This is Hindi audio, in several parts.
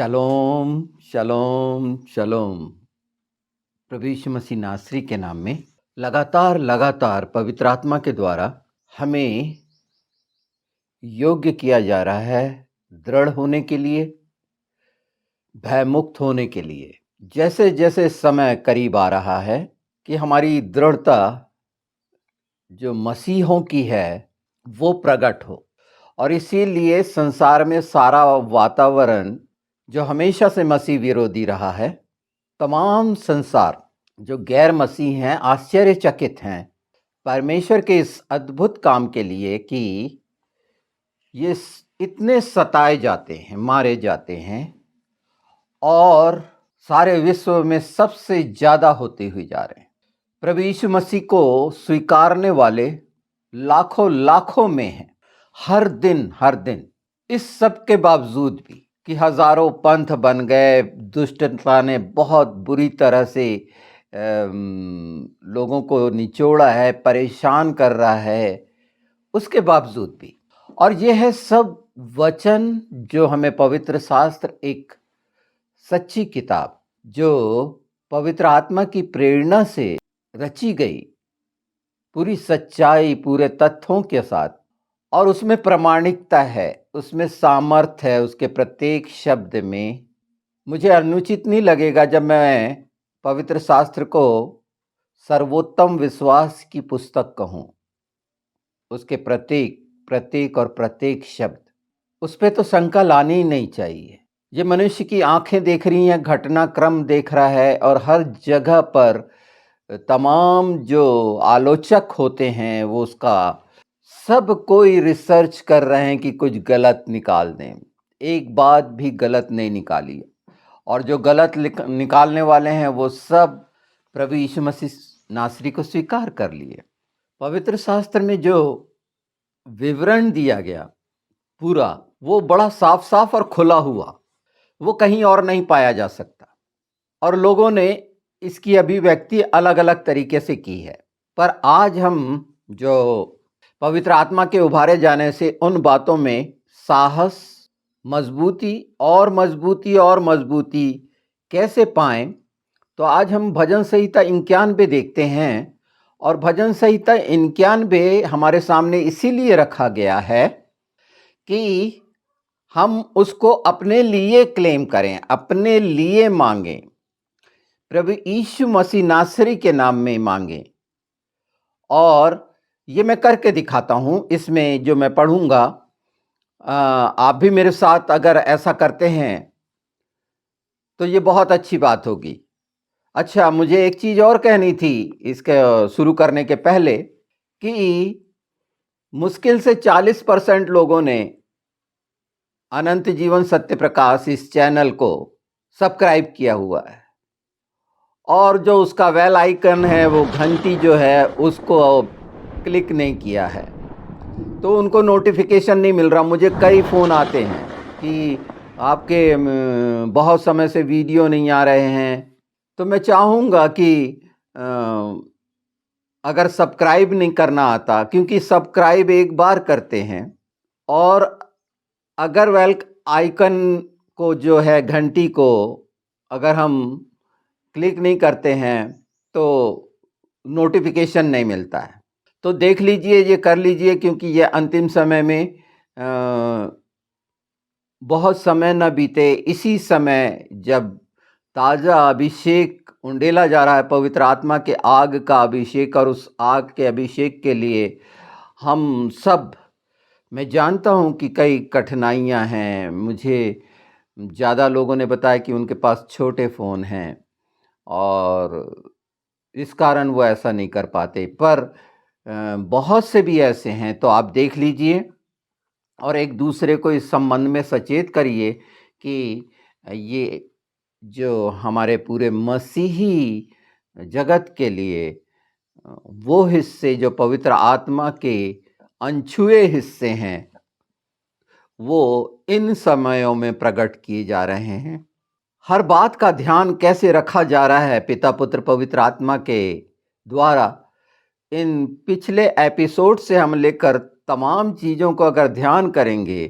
शलोम, शलोम, शलोम। प्रभु यीशु मसीह नासरी के नाम में लगातार पवित्र आत्मा के द्वारा हमें योग्य किया जा रहा है दृढ़ होने के लिए, भयमुक्त होने के लिए। जैसे जैसे समय करीब आ रहा है कि हमारी दृढ़ता जो मसीहों की है वो प्रकट हो, और इसीलिए संसार में सारा वातावरण जो हमेशा से मसीह विरोधी रहा है, तमाम संसार जो गैर मसीह हैं आश्चर्यचकित हैं परमेश्वर के इस अद्भुत काम के लिए कि ये इतने सताए जाते हैं, मारे जाते हैं, और सारे विश्व में सबसे ज़्यादा होते हुए जा रहे हैं। प्रभु यीशु मसीह को स्वीकारने वाले लाखों लाखों में हैं हर दिन। इस सब के बावजूद भी कि हजारों पंथ बन गए, दुष्टता ने बहुत बुरी तरह से लोगों को निचोड़ा है, परेशान कर रहा है, उसके बावजूद भी। और यह है सब वचन जो हमें पवित्र शास्त्र, एक सच्ची किताब जो पवित्र आत्मा की प्रेरणा से रची गई, पूरी सच्चाई, पूरे तथ्यों के साथ, और उसमें प्रामाणिकता है, उसमें सामर्थ्य है, उसके प्रत्येक शब्द में। मुझे अनुचित नहीं लगेगा जब मैं पवित्र शास्त्र को सर्वोत्तम विश्वास की पुस्तक कहूँ। उसके प्रत्येक शब्द, उस पर तो शंका लानी ही नहीं चाहिए। ये मनुष्य की आंखें देख रही हैं, घटनाक्रम देख रहा है, और हर जगह पर तमाम जो आलोचक होते हैं वो उसका सब कोई रिसर्च कर रहे हैं कि कुछ गलत निकाल दें। एक बात भी गलत नहीं निकाली, और जो गलत निकालने वाले हैं वो सब प्रभु यीशु मसीह नासरी को स्वीकार कर लिए। पवित्र शास्त्र में जो विवरण दिया गया पूरा, वो बड़ा साफ साफ और खुला हुआ, वो कहीं और नहीं पाया जा सकता। और लोगों ने इसकी अभिव्यक्ति अलग अलग तरीके से की है। पर आज हम जो पवित्र आत्मा के उभारे जाने से उन बातों में साहस, मजबूती कैसे पाएं, तो आज हम भजन संहिता 91 देखते हैं। और भजन संहिता 91 हमारे सामने इसीलिए रखा गया है कि हम उसको अपने लिए क्लेम करें, अपने लिए मांगें, प्रभु यीशु मसीह नासरी के नाम में मांगें। और ये मैं करके दिखाता हूं। इसमें जो मैं पढ़ूंगा, आप भी मेरे साथ अगर ऐसा करते हैं तो ये बहुत अच्छी बात होगी। अच्छा, मुझे एक चीज और कहनी थी इसके शुरू करने के पहले, कि मुश्किल से 40% लोगों ने अनंत जीवन सत्य प्रकाश इस चैनल को सब्सक्राइब किया हुआ है, और जो उसका बेल आइकन है, वो घंटी जो है, उसको क्लिक नहीं किया है, तो उनको नोटिफिकेशन नहीं मिल रहा। मुझे कई फ़ोन आते हैं कि आपके बहुत समय से वीडियो नहीं आ रहे हैं। तो मैं चाहूँगा कि अगर सब्सक्राइब नहीं करना आता, क्योंकि सब्सक्राइब एक बार करते हैं, और अगर बेल आइकन को जो है, घंटी को अगर हम क्लिक नहीं करते हैं तो नोटिफिकेशन नहीं मिलता है। तो देख लीजिए, ये कर लीजिए, क्योंकि ये अंतिम समय में बहुत समय न बीते, इसी समय जब ताज़ा अभिषेक उंडेला जा रहा है, पवित्र आत्मा के आग का अभिषेक, और उस आग के अभिषेक के लिए हम सब, मैं जानता हूँ कि कई कठिनाइयाँ हैं। मुझे ज़्यादा लोगों ने बताया कि उनके पास छोटे फ़ोन हैं और इस कारण वो ऐसा नहीं कर पाते, पर बहुत से भी ऐसे हैं। तो आप देख लीजिए और एक दूसरे को इस संबंध में सचेत करिए कि ये जो हमारे पूरे मसीही जगत के लिए वो हिस्से जो पवित्र आत्मा के अनछुए हिस्से हैं, वो इन समयों में प्रकट किए जा रहे हैं। हर बात का ध्यान कैसे रखा जा रहा है पिता, पुत्र, पवित्र आत्मा के द्वारा। इन पिछले एपिसोड से हम लेकर तमाम चीज़ों को अगर ध्यान करेंगे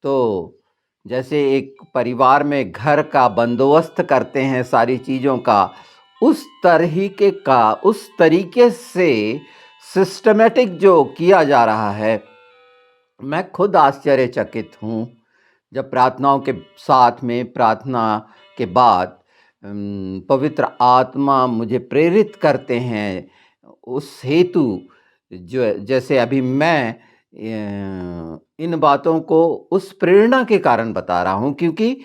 तो जैसे एक परिवार में घर का बंदोबस्त करते हैं सारी चीज़ों का, उस तरीके से सिस्टमेटिक जो किया जा रहा है, मैं खुद आश्चर्यचकित हूँ। जब प्रार्थनाओं के साथ में, प्रार्थना के बाद पवित्र आत्मा मुझे प्रेरित करते हैं उस हेतु, जो जैसे अभी मैं इन बातों को उस प्रेरणा के कारण बता रहा हूँ, क्योंकि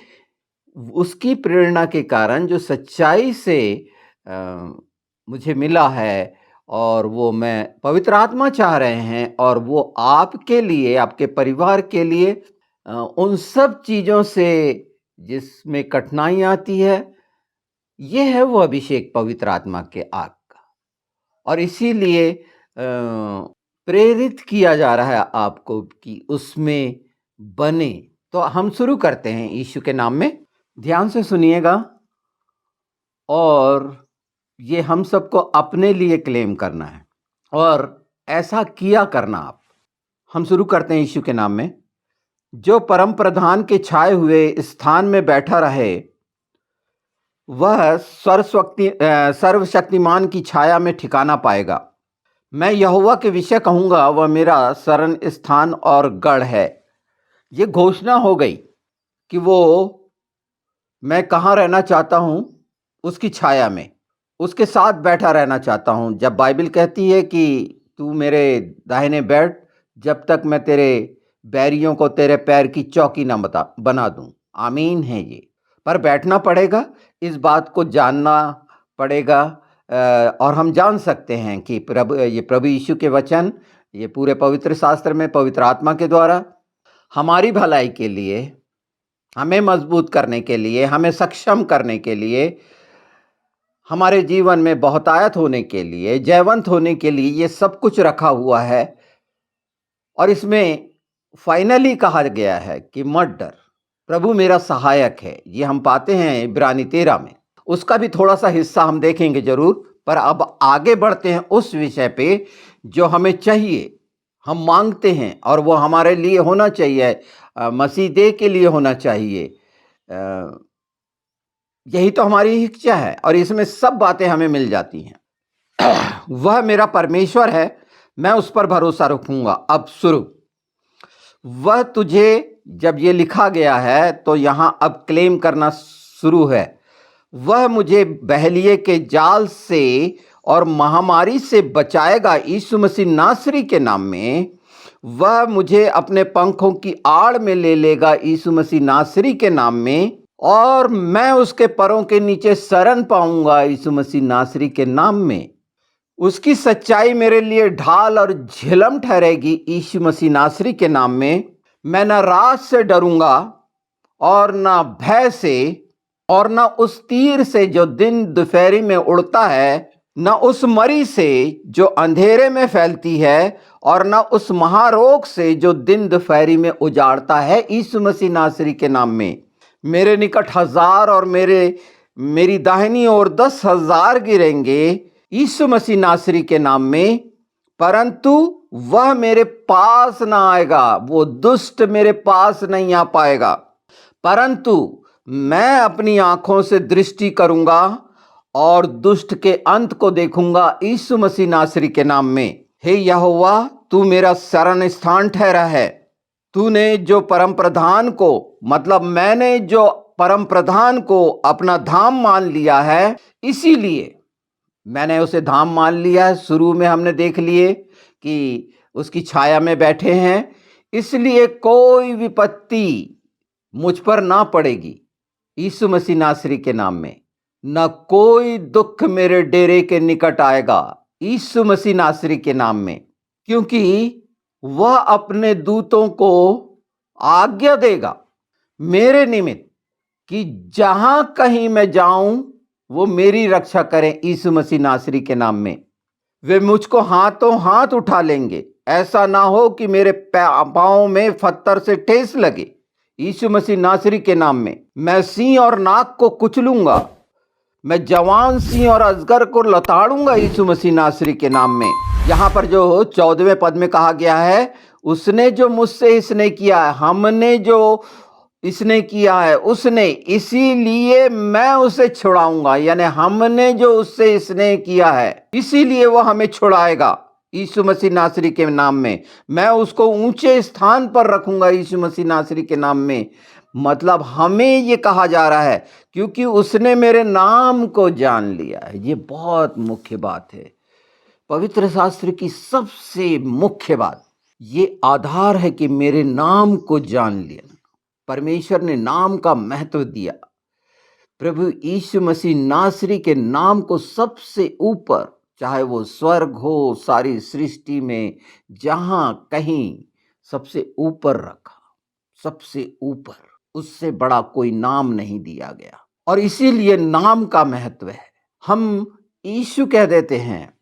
उसकी प्रेरणा के कारण जो सच्चाई से मुझे मिला है, और वो मैं पवित्र आत्मा चाह रहे हैं, और वो आपके लिए, आपके परिवार के लिए उन सब चीज़ों से जिसमें कठिनाई आती है, ये है वो अभिषेक पवित्र आत्मा के आग का। और इसीलिए प्रेरित किया जा रहा है आपको कि उसमें बने। तो हम शुरू करते हैं यीशु के नाम में। ध्यान से सुनिएगा, और ये हम सबको अपने लिए क्लेम करना है और ऐसा किया करना आप। हम शुरू करते हैं यीशु के नाम में। जो परम प्रधान के छाए हुए स्थान में बैठा रहे, वह सर्वशक्तिमान की छाया में ठिकाना पाएगा। मैं यहोवा के विषय कहूँगा, वह मेरा शरण स्थान और गढ़ है। ये घोषणा हो गई कि वो, मैं कहाँ रहना चाहता हूँ, उसकी छाया में, उसके साथ बैठा रहना चाहता हूँ। जब बाइबल कहती है कि तू मेरे दाहिने बैठ, जब तक मैं तेरे बैरियों को तेरे पैर की चौकी न बना दूँ। आमीन है ये। पर बैठना पड़ेगा, इस बात को जानना पड़ेगा। और हम जान सकते हैं कि प्रभु यीशु के वचन, ये पूरे पवित्र शास्त्र में पवित्र आत्मा के द्वारा हमारी भलाई के लिए, हमें मजबूत करने के लिए, हमें सक्षम करने के लिए, हमारे जीवन में बहुतायत होने के लिए, जयवंत होने के लिए, ये सब कुछ रखा हुआ है। और इसमें फाइनली कहा गया है कि मत डर, प्रभु मेरा सहायक है। ये हम पाते हैं इब्रानी 13 में। उसका भी थोड़ा सा हिस्सा हम देखेंगे जरूर। पर अब आगे बढ़ते हैं उस विषय पे जो हमें चाहिए, हम मांगते हैं, और वो हमारे लिए होना चाहिए, मसीह देह के लिए होना चाहिए। यही तो हमारी इच्छा है, और इसमें सब बातें हमें मिल जाती हैं। वह मेरा परमेश्वर है, मैं उस पर भरोसा रखूंगा। अब शुरू, वह तुझे, जब ये लिखा गया है तो यहां अब क्लेम करना शुरू है। वह मुझे बहलिए के जाल से और महामारी से बचाएगा यीशु मसीह नासरी के नाम में। वह मुझे अपने पंखों की आड़ में ले लेगा यीशु मसीह नासरी के नाम में, और मैं उसके पैरों के नीचे शरण पाऊंगा यीशु मसीह नासरी के नाम में। उसकी सच्चाई मेरे लिए ढाल और झिलम ठहरेगी यीशु मसीह नासरी के नाम में। मैं न रात से डरूंगा, और न भय से, और न उस तीर से जो दिन दोपहरी में उड़ता है, न उस मरी से जो अंधेरे में फैलती है, और न उस महारोग से जो दिन दोपहरी में उजाड़ता है यीशु मसीह नासरी के नाम में। मेरे निकट 1000 और मेरी दाहिनी ओर 10,000 गिरेंगे यीशु मसीह नासरी के नाम में, परंतु वह मेरे पास ना आएगा। वो दुष्ट मेरे पास नहीं आ पाएगा, परंतु मैं अपनी आंखों से दृष्टि करूंगा और दुष्ट के अंत को देखूंगा यीशु मसीह नासरी के नाम में। हे यहोवा, तू मेरा शरण स्थान ठहरा है। तूने जो परम प्रधान को, मतलब मैंने जो परम प्रधान को अपना धाम मान लिया है, इसीलिए मैंने उसे धाम मान लिया है। शुरू में हमने देख लिए कि उसकी छाया में बैठे हैं, इसलिए कोई विपत्ति मुझ पर ना पड़ेगी यीशु मसीह नासरी के नाम में। न कोई दुख मेरे डेरे के निकट आएगा यीशु मसीह नासरी के नाम में, क्योंकि वह अपने दूतों को आज्ञा देगा मेरे निमित्त कि जहां कहीं मैं जाऊं वो मेरी रक्षा करें यीशु मसीह नासरी के नाम में। वे मुझको हाथों हाथ उठा लेंगे, ऐसा ना हो कि मेरे पांव में पत्थर से ठेस लगे यीशु मसीह नासरी के नाम में। मैं सिंह और नाग को कुचलूंगा, मैं जवान सिंह और अजगर को लताड़ूंगा यीशु मसीह नासरी के नाम में। यहाँ पर जो 14वें पद में कहा गया है, उसने जो मुझसे इसने किया है, हमने जो इसने किया है, उसने, इसीलिए मैं उसे छुड़ाऊंगा। यानी हमने जो उससे स्नेह किया है, इसीलिए वो हमें छुड़ाएगा यीशु मसीह नासरी के नाम में। मैं उसको ऊंचे स्थान पर रखूंगा यीशु मसीह नासरी के नाम में। मतलब हमें ये कहा जा रहा है क्योंकि उसने मेरे नाम को जान लिया है। ये बहुत मुख्य बात है, पवित्र शास्त्र की सबसे मुख्य बात ये आधार है कि मेरे नाम को जान लिया। परमेश्वर ने नाम का महत्व दिया। प्रभु यीशु मसीह नासरी के नाम को सबसे ऊपर, चाहे वो स्वर्ग हो, सारी सृष्टि में जहां कहीं, सबसे ऊपर रखा, सबसे ऊपर। उससे बड़ा कोई नाम नहीं दिया गया और इसीलिए नाम का महत्व है। हम यीशु कह देते हैं,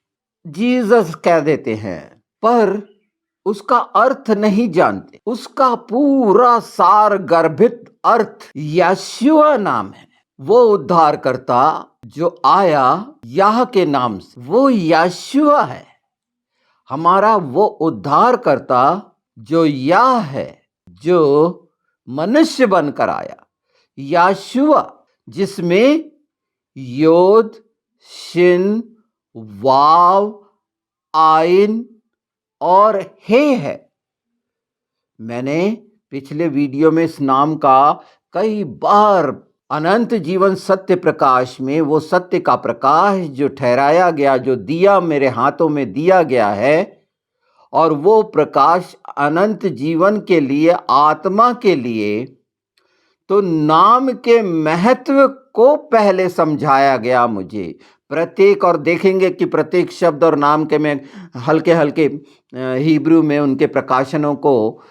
जीसस कह देते हैं, पर उसका अर्थ नहीं जानते। उसका पूरा सार गर्भित अर्थ यशुआ नाम है। वो उद्धारकर्ता जो आया याह के नाम से, वो यशुआ है। हमारा वो उद्धारकर्ता जो याह है, जो मनुष्य बनकर आया, यशुआ, जिसमें योद, शिन, वाव, आइन और हे है। मैंने पिछले वीडियो में इस नाम का कई बार, अनंत जीवन सत्य प्रकाश में, वो सत्य का प्रकाश जो ठहराया गया, जो दिया मेरे हाथों में दिया गया है, और वो प्रकाश अनंत जीवन के लिए, आत्मा के लिए, तो नाम के महत्व को पहले समझाया गया मुझे प्रत्येक। और देखेंगे कि प्रत्येक शब्द और नाम के मैं हल्के हल्के हिब्रू में उनके प्रकाशनों को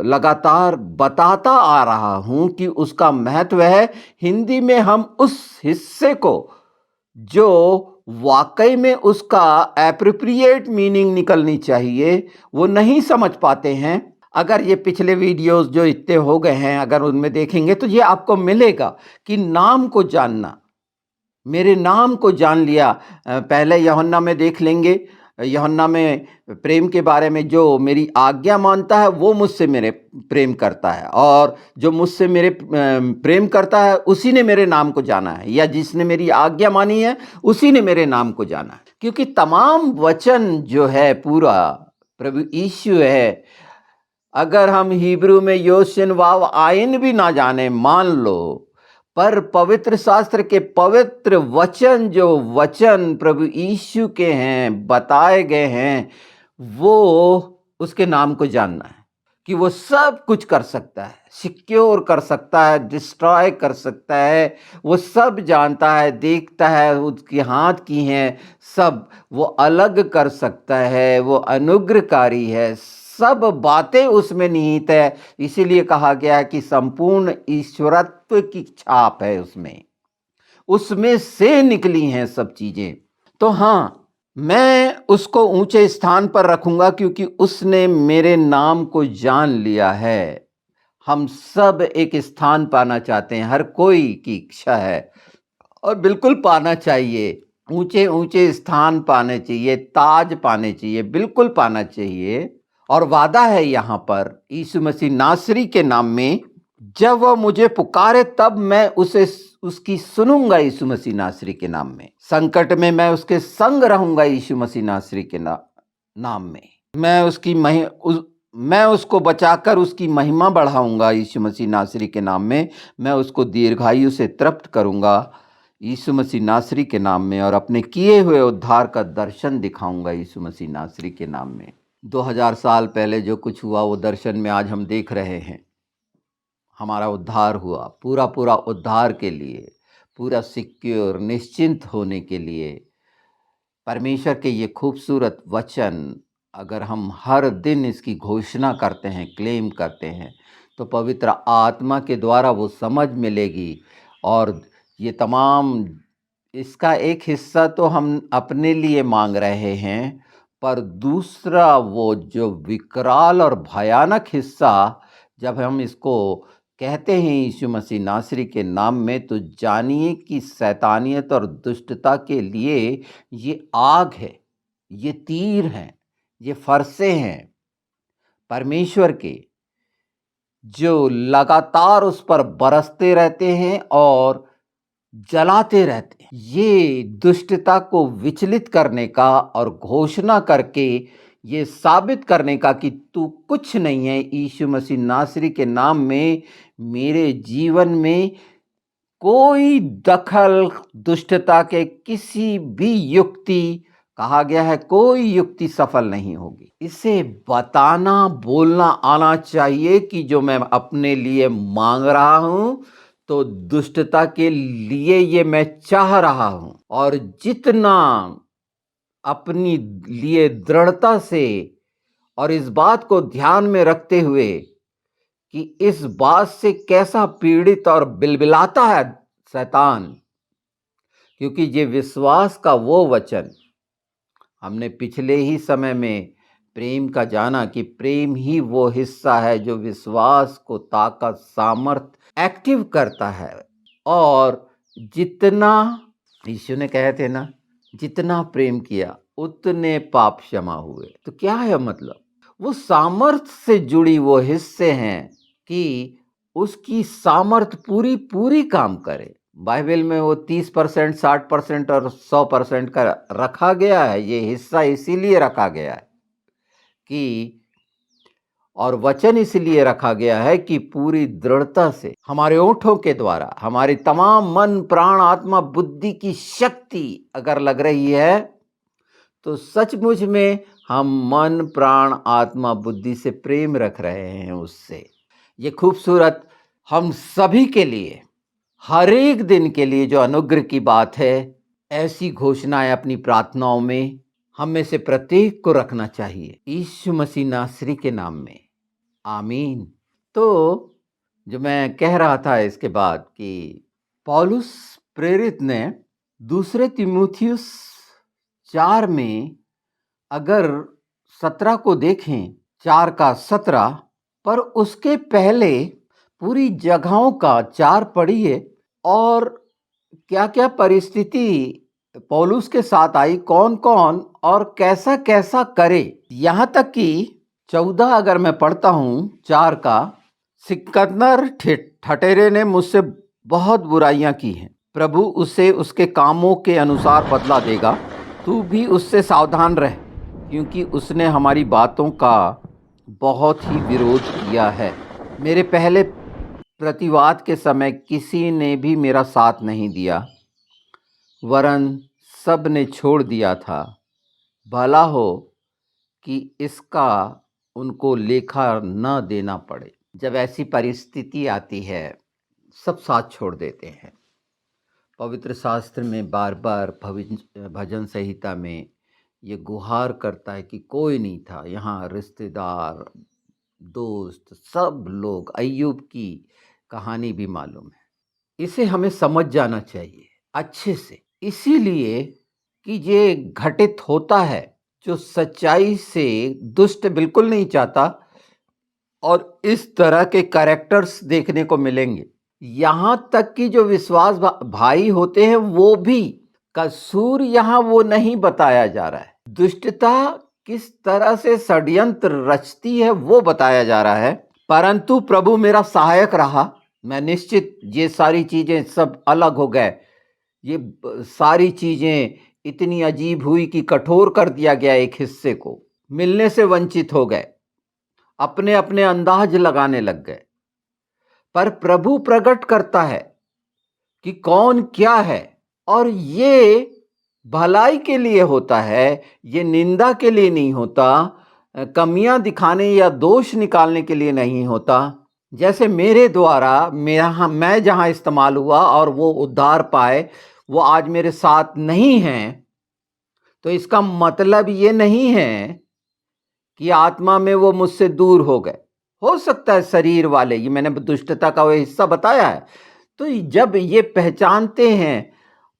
लगातार बताता आ रहा हूं कि उसका महत्व है। हिंदी में हम उस हिस्से को जो वाकई में उसका एप्रोप्रिएट मीनिंग निकलनी चाहिए, वो नहीं समझ पाते हैं। अगर ये पिछले वीडियोस जो इतने हो गए हैं, अगर उनमें देखेंगे तो ये आपको मिलेगा कि नाम को जानना, मेरे नाम को जान लिया। पहले यूहन्ना में देख लेंगे, यूहन्ना में प्रेम के बारे में, जो मेरी आज्ञा मानता है वो मुझसे मेरे प्रेम करता है, और जो मुझसे मेरे प्रेम करता है उसी ने मेरे नाम को जाना है, या जिसने मेरी आज्ञा मानी है उसी ने मेरे नाम को जाना है। क्योंकि तमाम वचन जो है पूरा प्रभु यीशु है। अगर हम हिब्रू में योशिन वाव आइन भी ना जाने, मान लो, पर पवित्र शास्त्र के पवित्र वचन, जो वचन प्रभु यीशु के हैं, बताए गए हैं, वो उसके नाम को जानना है कि वो सब कुछ कर सकता है, सिक्योर कर सकता है, डिस्ट्रॉय कर सकता है, वो सब जानता है, देखता है, उसके हाथ की हैं सब, वो अलग कर सकता है, वो अनुग्रहकारी है, सब बातें उसमें निहित है। इसीलिए कहा गया है कि संपूर्ण ईश्वरत्व की छाप है उसमें, उसमें से निकली हैं सब चीजें। तो हाँ, मैं उसको ऊंचे स्थान पर रखूंगा क्योंकि उसने मेरे नाम को जान लिया है। हम सब एक स्थान पाना चाहते हैं, हर कोई की इच्छा है, और बिल्कुल पाना चाहिए। ऊंचे ऊंचे स्थान पाने चाहिए, ताज पाने चाहिए, बिल्कुल पाना चाहिए। और वादा है यहाँ पर यीशु मसीह नासरी के नाम में, जब वह मुझे पुकारे तब मैं उसे उसकी सुनूंगा। यीशु मसीह नासरी के नाम में संकट में मैं उसके संग रहूंगा। यीशु मसीह नासरी के नाम में मैं मैं उसको बचाकर उसकी महिमा बढ़ाऊंगा। यीशु मसीह नासरी के नाम में मैं उसको दीर्घायु से तृप्त करूंगा। यीशु मसीह नासरी के नाम में, और अपने किए हुए उद्धार का दर्शन दिखाऊंगा यीशु मसीह नासरी के नाम में। 2000 साल पहले जो कुछ हुआ वो दर्शन में आज हम देख रहे हैं। हमारा उद्धार हुआ, पूरा पूरा उद्धार के लिए, पूरा सिक्योर, निश्चिंत होने के लिए। परमेश्वर के ये खूबसूरत वचन अगर हम हर दिन इसकी घोषणा करते हैं, क्लेम करते हैं, तो पवित्र आत्मा के द्वारा वो समझ मिलेगी। और ये तमाम, इसका एक हिस्सा तो हम अपने लिए मांग रहे हैं, पर दूसरा वो जो विकराल और भयानक हिस्सा, जब हम इसको कहते हैं यीशु मसीह नासरी के नाम में, तो जानिए कि शैतानियत और दुष्टता के लिए ये आग है, ये तीर हैं, ये फरसे हैं परमेश्वर के, जो लगातार उस पर बरसते रहते हैं और जलाते रहते हैं। ये दुष्टता को विचलित करने का और घोषणा करके ये साबित करने का कि तू कुछ नहीं है, यीशु मसीह नासरी के नाम में मेरे जीवन में कोई दखल दुष्टता के किसी भी युक्ति, कहा गया है कोई युक्ति सफल नहीं होगी। इसे बताना बोलना आना चाहिए कि जो मैं अपने लिए मांग रहा हूं तो दुष्टता के लिए ये मैं चाह रहा हूं, और जितना अपनी लिए दृढ़ता से और इस बात को ध्यान में रखते हुए कि इस बात से कैसा पीड़ित और बिलबिलाता है शैतान, क्योंकि ये विश्वास का वो वचन हमने पिछले ही समय में प्रेम का जाना कि प्रेम ही वो हिस्सा है जो विश्वास को ताकत सामर्थ एक्टिव करता है। और जितना यीशु ने कहे थे ना, जितना प्रेम किया उतने पाप क्षमा हुए। तो क्या है मतलब, वो सामर्थ से जुड़ी वो हिस्से हैं कि उसकी सामर्थ पूरी पूरी काम करे। बाइबल में वो 30%, 60% और 100% का रखा गया है। ये हिस्सा इसीलिए रखा गया है कि, और वचन इसलिए रखा गया है कि पूरी दृढ़ता से हमारे ओंठों के द्वारा हमारी तमाम मन प्राण आत्मा बुद्धि की शक्ति अगर लग रही है तो सचमुच में हम मन प्राण आत्मा बुद्धि से प्रेम रख रहे हैं उससे। ये खूबसूरत हम सभी के लिए हर एक दिन के लिए जो अनुग्रह की बात है, ऐसी घोषणाएं अपनी प्रार्थनाओं में हम में से प्रत्येक को रखना चाहिए, यीशु मसीह नासरी के नाम में, आमीन। तो जो मैं कह रहा था इसके बाद कि पौलुस प्रेरित ने दूसरे तीमुथियुस 4 में अगर 17 को देखें, 4 का 17, पर उसके पहले पूरी जगहों का 4 पढ़िए और क्या क्या परिस्थिति पौलुस के साथ आई, कौन कौन और कैसा कैसा करे। यहां तक कि 14 अगर मैं पढ़ता हूं 4 का, सिकंदर ठठेरे ने मुझसे बहुत बुराइयां की हैं, प्रभु उसे उसके कामों के अनुसार बदला देगा। तू भी उससे सावधान रह, क्योंकि उसने हमारी बातों का बहुत ही विरोध किया है। मेरे पहले प्रतिवाद के समय किसी ने भी मेरा साथ नहीं दिया, वरन सब ने छोड़ दिया था। भला हो कि इसका उनको लेखा न देना पड़े। जब ऐसी परिस्थिति आती है सब साथ छोड़ देते हैं। पवित्र शास्त्र में बार बार भजन संहिता में ये गुहार करता है कि कोई नहीं था, यहाँ रिश्तेदार दोस्त सब लोग, अय्यूब की कहानी भी मालूम है। इसे हमें समझ जाना चाहिए अच्छे से, इसीलिए कि ये घटित होता है। जो सच्चाई से दुष्ट बिल्कुल नहीं चाहता, और इस तरह के कैरेक्टर्स देखने को मिलेंगे। यहां तक कि जो विश्वास भाई होते हैं वो भी, कसूर यहां वो नहीं बताया जा रहा है। दुष्टता किस तरह से षड्यंत्र रचती है वो बताया जा रहा है। परंतु प्रभु मेरा सहायक रहा। मैं निश्चित, ये सारी चीजें सब अलग हो गए, ये सारी चीजें इतनी अजीब हुई कि कठोर कर दिया गया, एक हिस्से को मिलने से वंचित हो गए, अपने अपने अंदाज लगाने लग गए। पर प्रभु प्रकट करता है कि कौन क्या है, और ये भलाई के लिए होता है, ये निंदा के लिए नहीं होता, कमियां दिखाने या दोष निकालने के लिए नहीं होता। जैसे मेरे द्वारा मैं जहां इस्तेमाल हुआ और वो उद्धार पाए, वो आज मेरे साथ नहीं हैं, तो इसका मतलब ये नहीं है कि आत्मा में वो मुझसे दूर हो गए। हो सकता है शरीर वाले, ये मैंने दुष्टता का वो हिस्सा बताया है। तो जब ये पहचानते हैं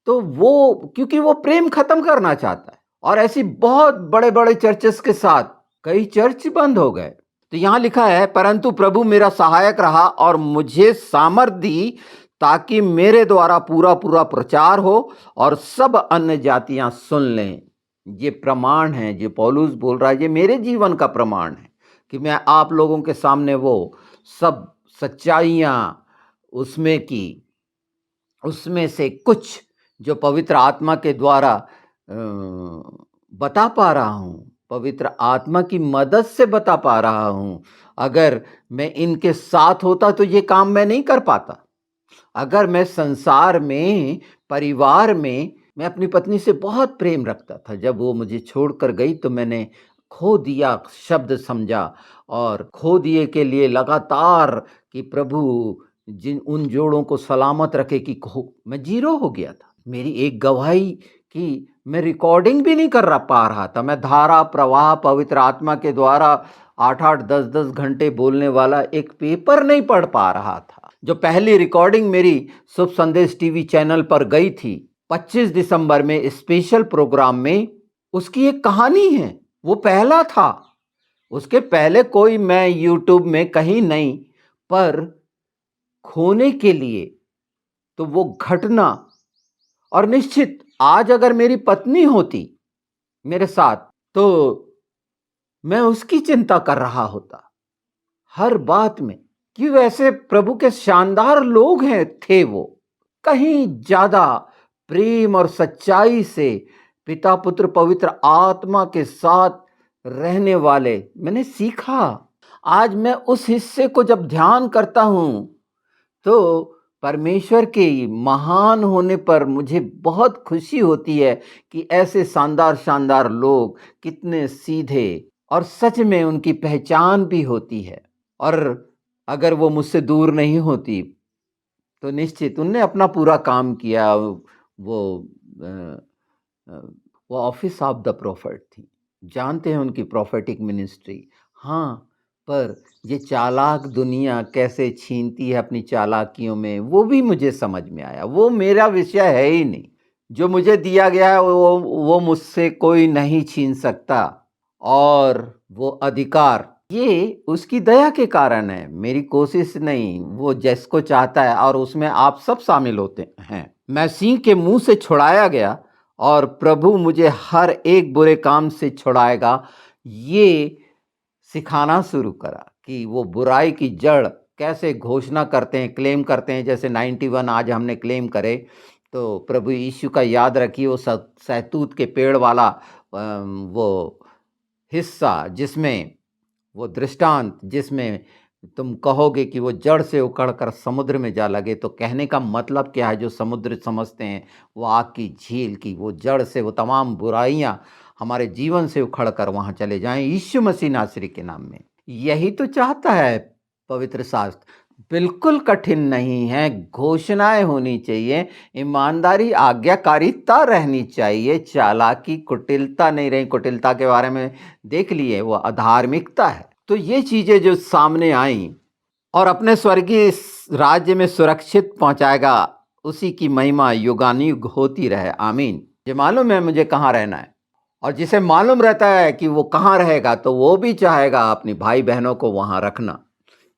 तो वो, क्योंकि वो प्रेम खत्म करना चाहता है, और ऐसी बहुत बड़े बड़े चर्चेस के साथ कई चर्च बंद हो गए। तो यहां लिखा है, परंतु प्रभु मेरा सहायक रहा और मुझे सामर्थ दी, ताकि मेरे द्वारा पूरा पूरा प्रचार हो और सब अन्य जातियां सुन लें। ये प्रमाण है जो पौलुस बोल रहा है, ये मेरे जीवन का प्रमाण है कि मैं आप लोगों के सामने वो सब सच्चाइयाँ उसमें की, उसमें से कुछ जो पवित्र आत्मा के द्वारा बता पा रहा हूँ, पवित्र आत्मा की मदद से बता पा रहा हूँ। अगर मैं इनके साथ होता तो ये काम मैं नहीं कर पाता। अगर मैं संसार में, परिवार में, मैं अपनी पत्नी से बहुत प्रेम रखता था। जब वो मुझे छोड़कर गई तो मैंने खो दिया शब्द समझा और खो दिए के लिए लगातार कि प्रभु जिन उन जोड़ों को सलामत रखे कि मैं जीरो हो गया था। मेरी एक गवाही की मैं रिकॉर्डिंग भी नहीं कर पा रहा था। मैं धारा प्रवाह पवित्र आत्मा के द्वारा 8-8, 10-10 घंटे बोलने वाला एक पेपर नहीं पढ़ पा रहा था। जो पहली रिकॉर्डिंग मेरी शुभ संदेश टीवी चैनल पर गई थी 25 दिसंबर में स्पेशल प्रोग्राम में, उसकी एक कहानी है। वो पहला था, उसके पहले कोई मैं यूट्यूब में कहीं नहीं, पर खोने के लिए तो वो घटना। और निश्चित आज अगर मेरी पत्नी होती मेरे साथ तो मैं उसकी चिंता कर रहा होता हर बात में कि वैसे प्रभु के शानदार लोग हैं थे वो, कहीं ज्यादा प्रेम और सच्चाई से पिता पुत्र पवित्र आत्मा के साथ रहने वाले मैंने सीखा। आज मैं उस हिस्से को जब ध्यान करता हूं तो परमेश्वर के महान होने पर मुझे बहुत खुशी होती है कि ऐसे शानदार शानदार लोग कितने सीधे और सच में उनकी पहचान भी होती है। और अगर वो मुझसे दूर नहीं होती तो निश्चित उनने अपना पूरा काम किया। वो अ, अ, वो ऑफिस ऑफ द प्रॉफिट थी, जानते हैं उनकी प्रॉफिटिक मिनिस्ट्री। हाँ, पर ये चालाक दुनिया कैसे छीनती है अपनी चालाकियों में, वो भी मुझे समझ में आया। वो मेरा विषय है ही नहीं, जो मुझे दिया गया है वो मुझसे कोई नहीं छीन सकता। और वो अधिकार ये उसकी दया के कारण है, मेरी कोशिश नहीं। वो जिसको चाहता है और उसमें आप सब शामिल होते हैं। मैं सिंह के मुंह से छुड़ाया गया और प्रभु मुझे हर एक बुरे काम से छुड़ाएगा, ये सिखाना शुरू करा कि वो बुराई की जड़ कैसे घोषणा करते हैं, क्लेम करते हैं। जैसे 91 आज हमने क्लेम करे तो प्रभु यीशु का याद रखिए, वो सहतूत के पेड़ वाला वो हिस्सा जिसमें वो दृष्टांत जिसमें तुम कहोगे कि वो जड़ से उखड़कर समुद्र में जा लगे, तो कहने का मतलब क्या है? जो समुद्र समझते हैं वो आग की झील की वो जड़ से वो तमाम बुराइयां हमारे जीवन से उखड़कर वहां चले जाएं यीशु मसीह नासरी के नाम में। यही तो चाहता है पवित्र शास्त्र। बिल्कुल कठिन नहीं है, घोषणाएं होनी चाहिए, ईमानदारी आज्ञाकारिता रहनी चाहिए, चालाकी कुटिलता नहीं रही। कुटिलता के बारे में देख लिए, वो अधार्मिकता है। तो ये चीजें जो सामने आई और अपने स्वर्गीय राज्य में सुरक्षित पहुंचाएगा, उसी की महिमा युगानुयुग होती रहे, आमीन। ये मालूम है मुझे कहाँ रहना है, और जिसे मालूम रहता है कि वो कहाँ रहेगा तो वो भी चाहेगा अपनी भाई बहनों को वहां रखना।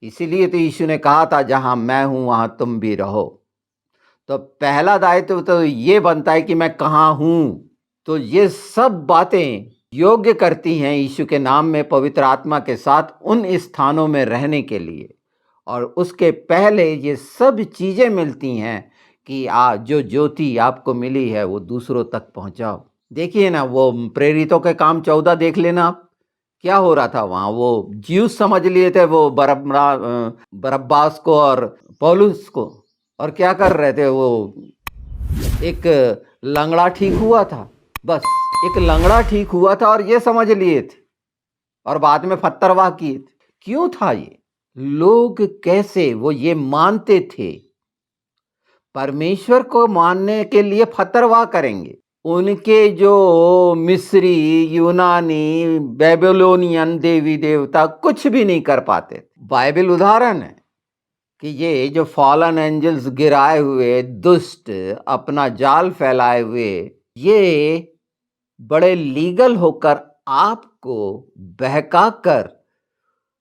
इसीलिए तो यीशु ने कहा था जहां मैं हूं वहां तुम भी रहो। तो पहला दायित्व तो ये बनता है कि मैं कहाँ हूं। तो ये सब बातें योग्य करती हैं यीशु के नाम में पवित्र आत्मा के साथ उन स्थानों में रहने के लिए। और उसके पहले ये सब चीजें मिलती हैं कि जो ज्योति आपको मिली है वो दूसरों तक पहुंचाओ। देखिए ना, वो प्रेरितों के काम 14 देख लेना आप, क्या हो रहा था वहां। वो ज्यूस समझ लिए थे वो बरब्बास को और पौलुस को, और क्या कर रहे थे वो, एक लंगड़ा ठीक हुआ था, बस एक लंगड़ा ठीक हुआ था और ये समझ लिए थे और बाद में पत्थरवाह किए थे। क्यों था ये? लोग कैसे वो ये मानते थे, परमेश्वर को मानने के लिए फतरवाह करेंगे। उनके जो मिस्री, यूनानी, बेबीलोनियन देवी देवता कुछ भी नहीं कर पाते। बाइबल उदाहरण है कि ये जो फॉलन एंजल्स गिराए हुए दुष्ट अपना जाल फैलाए हुए, ये बड़े लीगल होकर आपको बहकाकर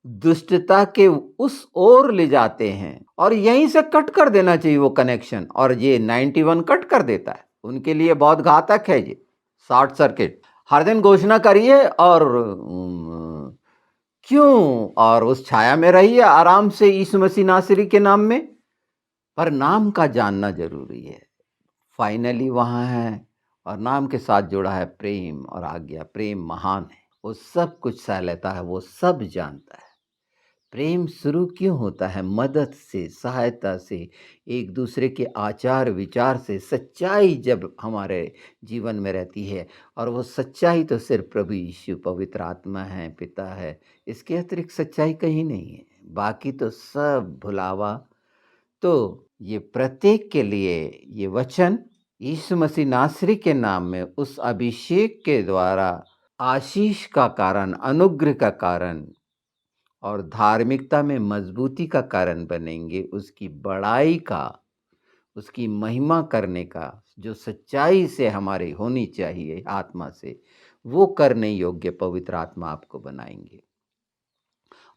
दुष्टता के उस ओर ले जाते हैं। और यहीं से कट कर देना चाहिए वो कनेक्शन, और ये 91 कट कर देता है। उनके लिए बहुत घातक है ये शॉर्ट सर्किट। हर दिन घोषणा करिए और क्यों? और उस छाया में रहिए आराम से यीशु मसीह नासरी के नाम में, पर नाम का जानना ज़रूरी है। फाइनली वहाँ है और नाम के साथ जुड़ा है प्रेम और आज्ञा। प्रेम महान है, वो सब कुछ सह लेता है, वो सब जानता है। प्रेम शुरू क्यों होता है? मदद से, सहायता से, एक दूसरे के आचार विचार से। सच्चाई जब हमारे जीवन में रहती है, और वो सच्चाई तो सिर्फ प्रभु यीशु, पवित्र आत्मा है, पिता है, इसके अतिरिक्त सच्चाई कहीं नहीं है। बाकी तो सब भुलावा। तो ये प्रत्येक के लिए ये वचन यीशु मसीह नासरी के नाम में उस अभिषेक के द्वारा आशीष का कारण, अनुग्रह का कारण और धार्मिकता में मजबूती का कारण बनेंगे। उसकी बड़ाई का, उसकी महिमा करने का, जो सच्चाई से हमारी होनी चाहिए आत्मा से, वो करने योग्य पवित्र आत्मा आपको बनाएंगे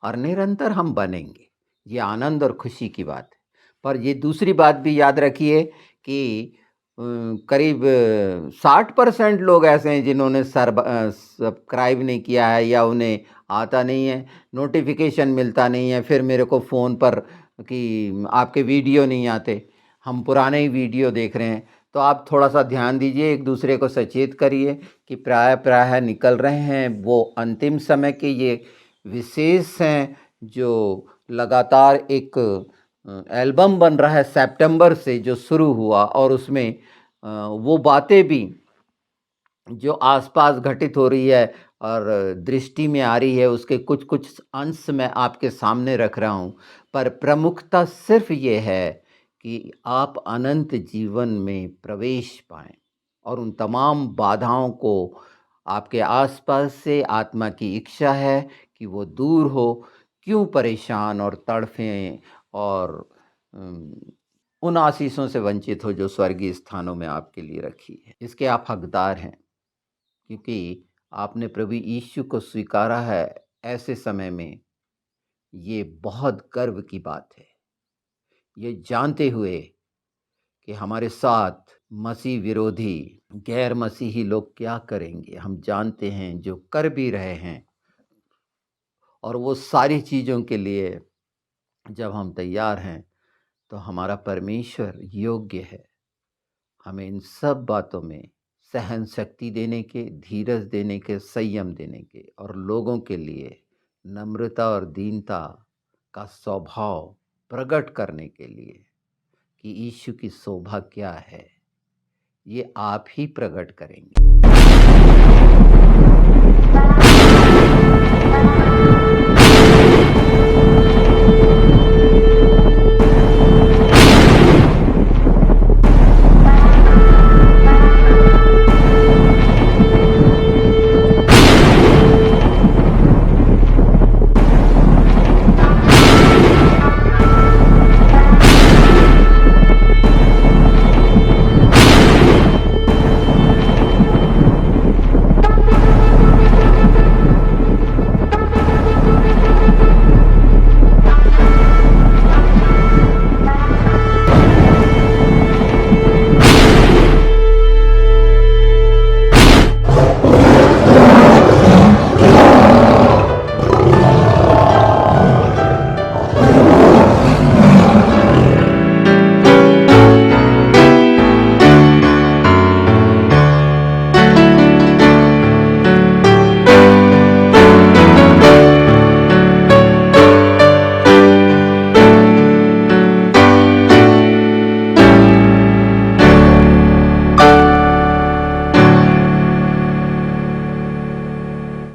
और निरंतर हम बनेंगे। ये आनंद और खुशी की बात है। पर ये दूसरी बात भी याद रखिए कि करीब 60% लोग ऐसे हैं जिन्होंने सब्सक्राइब नहीं किया है, या उन्हें आता नहीं है, नोटिफिकेशन मिलता नहीं है, फिर मेरे को फ़ोन पर कि आपके वीडियो नहीं आते, हम पुराने ही वीडियो देख रहे हैं। तो आप थोड़ा सा ध्यान दीजिए, एक दूसरे को सचेत करिए कि प्रायः प्रायः निकल रहे हैं वो अंतिम समय के ये विशेष हैं, जो लगातार एक एल्बम बन रहा है सितंबर से जो शुरू हुआ, और उसमें वो बातें भी जो आसपास घटित हो रही है और दृष्टि में आ रही है, उसके कुछ कुछ अंश मैं आपके सामने रख रहा हूँ। पर प्रमुखता सिर्फ ये है कि आप अनंत जीवन में प्रवेश पाएं और उन तमाम बाधाओं को आपके आसपास से आत्मा की इच्छा है कि वो दूर हो। क्यों परेशान और तड़फें और अम, उन आशीषों से वंचित हो जो स्वर्गीय स्थानों में आपके लिए रखी है। इसके आप हकदार हैं, क्योंकि आपने प्रभु यीशु को स्वीकारा है। ऐसे समय में ये बहुत गर्व की बात है, ये जानते हुए कि हमारे साथ मसीह विरोधी गैर मसीही लोग क्या करेंगे, हम जानते हैं, जो कर भी रहे हैं। और वो सारी चीज़ों के लिए जब हम तैयार हैं, तो हमारा परमेश्वर योग्य है हमें इन सब बातों में सहन शक्ति देने के, धीरज देने के, संयम देने के, और लोगों के लिए नम्रता और दीनता का स्वभाव प्रकट करने के लिए कि यीशु की शोभा क्या है, ये आप ही प्रकट करेंगे।